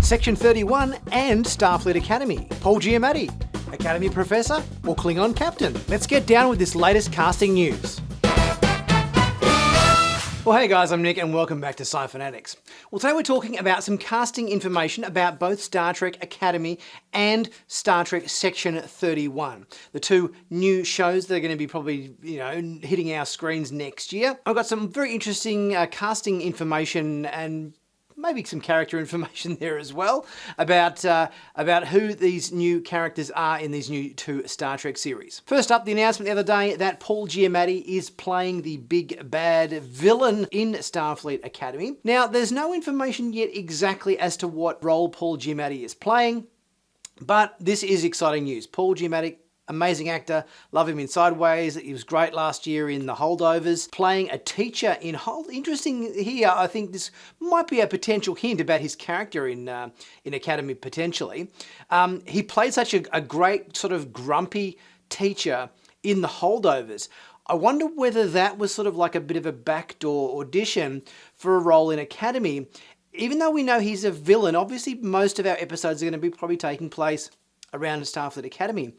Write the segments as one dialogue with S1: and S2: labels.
S1: Section 31 and Starfleet Academy. Paul Giamatti, Academy Professor or Klingon Captain? Let's get down with this latest casting news. Well, hey guys, I'm Nick and welcome back to Sci-Finatics. Well, today we're talking about some casting information about both Star Trek Academy and Star Trek Section 31. The two new shows that are going to be probably, hitting our screens next year. I've got some very interesting casting information and maybe some character information there as well about who these new characters are in these new two Star Trek series. First up, the announcement the other day that Paul Giamatti is playing the big bad villain in Starfleet Academy. Now, there's no information yet exactly as to what role Paul Giamatti is playing, but this is exciting news. Paul Giamatti, amazing actor, love him in Sideways. He was great last year in The Holdovers, playing a teacher in Interesting here, I think this might be a potential hint about his character in Academy potentially. He played such a great sort of grumpy teacher in The Holdovers. I wonder whether that was sort of like a bit of a backdoor audition for a role in Academy. Even though we know he's a villain, obviously most of our episodes are going to be probably taking place around Starfleet Academy.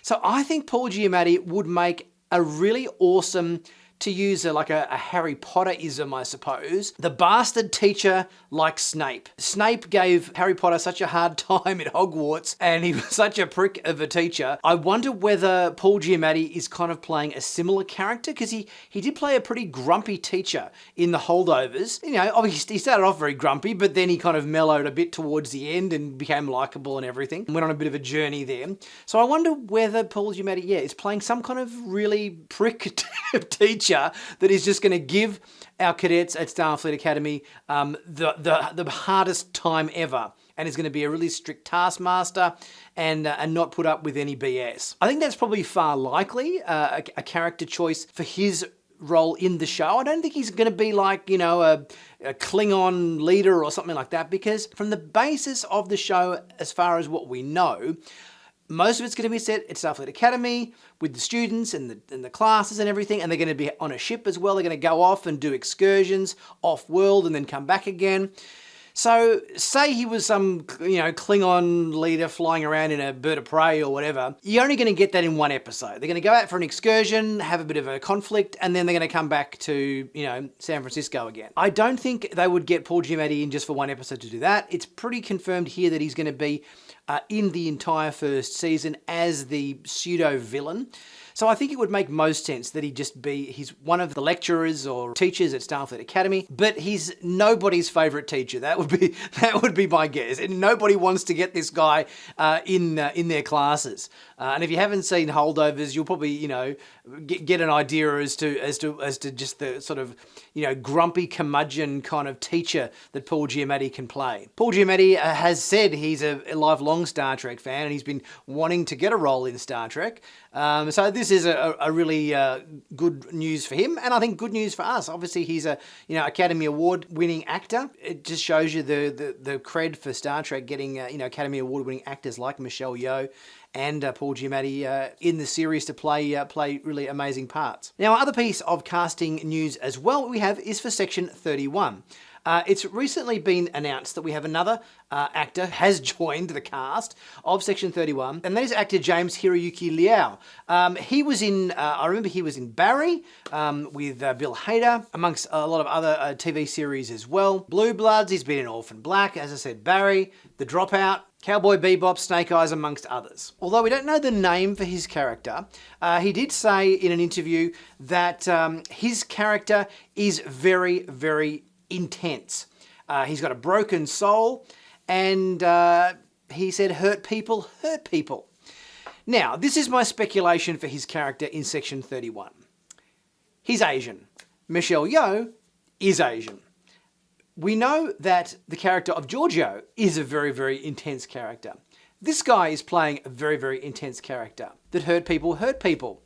S1: So I think Paul Giamatti would make a really awesome, to use a Harry Potter-ism, I suppose, the bastard teacher like Snape. Snape gave Harry Potter such a hard time at Hogwarts, and he was such a prick of a teacher. I wonder whether Paul Giamatti is kind of playing a similar character, because he did play a pretty grumpy teacher in The Holdovers. Obviously he started off very grumpy, but then he kind of mellowed a bit towards the end and became likeable and everything, and went on a bit of a journey there. So I wonder whether Paul Giamatti, is playing some kind of really prick teacher that is just going to give our cadets at Starfleet Academy the hardest time ever, and is going to be a really strict taskmaster and not put up with any BS. I think that's probably far likely a character choice for his role in the show. I don't think he's going to be like, a Klingon leader or something like that, because from the basis of the show, as far as what we know, most of it's going to be set at Starfleet Academy with the students and the classes and everything, and they're going to be on a ship as well. They're going to go off and do excursions off-world and then come back again. So say he was some, Klingon leader flying around in a bird of prey or whatever, you're only going to get that in one episode. They're going to go out for an excursion, have a bit of a conflict, and then they're going to come back to, San Francisco again. I don't think they would get Paul Giamatti in just for one episode to do that. It's pretty confirmed here that he's going to be in the entire first season as the pseudo-villain. So I think it would make most sense that he's one of the lecturers or teachers at Starfleet Academy, but he's nobody's favourite teacher. That would be my guess. And nobody wants to get this guy in their classes. And if you haven't seen Holdovers, you'll probably get an idea as to just the sort of grumpy curmudgeon kind of teacher that Paul Giamatti can play. Paul Giamatti has said he's a lifelong Star Trek fan, and he's been wanting to get a role in Star Trek. So this is a really good news for him, and I think good news for us. Obviously, he's a Academy Award winning actor. It just shows you the cred for Star Trek getting Academy Award winning actors like Michelle Yeoh and Paul Giamatti in the series to play really amazing parts. Now, other piece of casting news as well we have is for Section 31. It's recently been announced that we have another actor has joined the cast of Section 31, and that is actor James Hiroyuki Liao. He was in, I remember he was in Barry with Bill Hader, amongst a lot of other TV series as well. Blue Bloods, he's been in Orphan Black, as I said, Barry, The Dropout, Cowboy Bebop, Snake Eyes, amongst others. Although we don't know the name for his character, he did say in an interview that his character is very, very intense. He's got a broken soul, and he said, hurt people hurt people. Now, this is my speculation for his character in Section 31. He's Asian. Michelle Yeoh is Asian. We know that the character of Giorgio is a very, very intense character. This guy is playing a very, very intense character that hurt people hurt people.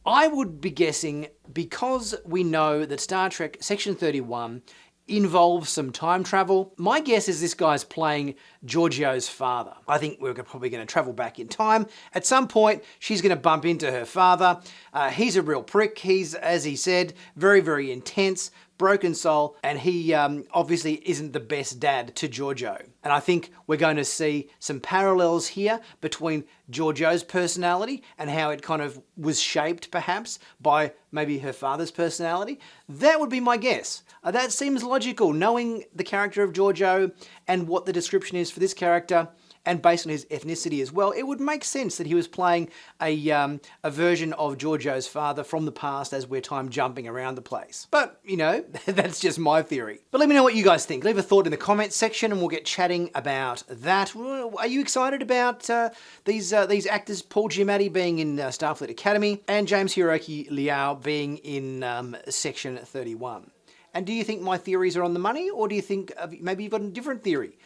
S1: I would be guessing, because we know that Star Trek Section 31 involves some time travel, my guess is this guy's playing Giorgio's father. I think we're probably going to travel back in time. At some point, she's going to bump into her father. He's a real prick. He's, as he said, very, very intense, broken soul, and he obviously isn't the best dad to Giorgio. And I think we're going to see some parallels here between Giorgio's personality and how it kind of was shaped perhaps by maybe her father's personality. That would be my guess. That seems logical, knowing the character of Giorgio and what the description is for this character, and based on his ethnicity as well, it would make sense that he was playing a version of Giorgio's father from the past as we're time jumping around the place. But, you know, that's just my theory. But let me know what you guys think. Leave a thought in the comments section and we'll get chatting about that. Are you excited about these actors, Paul Giamatti being in Starfleet Academy and James Hiroki Liao being in Section 31? And do you think my theories are on the money, or do you think maybe you've got a different theory?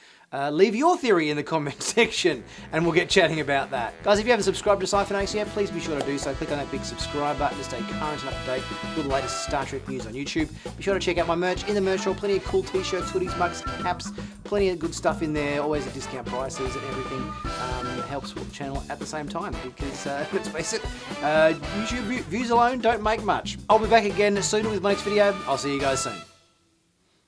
S1: Leave your theory in the comment section and we'll get chatting about that. Guys, if you haven't subscribed to Sci-Finatics yet, please be sure to do so. Click on that big subscribe button to stay current and up to date with the latest Star Trek news on YouTube. Be sure to check out my merch in the merch shop. Plenty of cool t-shirts, hoodies, mugs, caps, plenty of good stuff in there. Always at discount prices, and everything helps with the channel at the same time because, let's face it, YouTube views alone don't make much. I'll be back again soon with my next video. I'll see you guys soon.